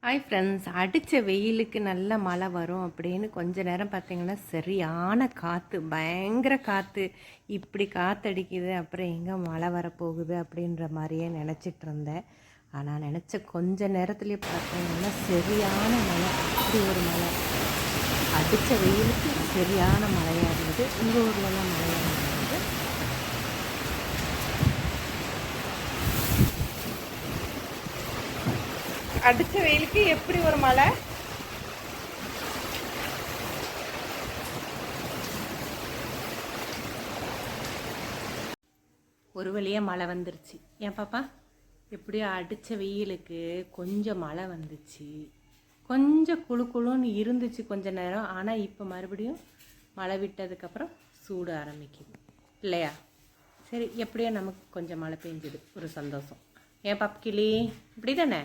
Hi friends, அடித்த வெயிலுக்கு நல்ல மழை வரும் அப்படின்னு கொஞ்ச நேரம் பார்த்திங்கன்னா சரியான காற்று, பயங்கர காற்று. இப்படி காற்றடிக்குது, அப்புறம் எங்கே மழை வரப்போகுது அப்படின்ற மாதிரியே நினச்சிட்டு இருந்தேன். ஆனால் நினச்ச கொஞ்ச நேரத்துலேயே பார்த்தீங்கன்னா சரியான மழை. இப்படி ஒரு மழை, அடித்த வெயிலுக்கு சரியான மழையாக இருந்தது. உங்கள் ஊர்லலாம் மழையாக இருந்தது? அடித்த வெயிலுக்கு எப்படி ஒரு மழை. ஒரு வழியாக மழை வந்துருச்சு. ஏன் பாப்பா, எப்படியோ அடித்த வெயிலுக்கு கொஞ்சம் மழை வந்துச்சு. கொஞ்சம் குழு குழுன்னு இருந்துச்சு கொஞ்ச நேரம். ஆனால் இப்போ மறுபடியும் மழை விட்டதுக்கப்புறம் சூடு ஆரம்பிக்குது இல்லையா? சரி, எப்படியோ நமக்கு கொஞ்சம் மழை பெஞ்சுது, ஒரு சந்தோஷம். ஏன் பாப்பு கிளி, இப்படி தானே?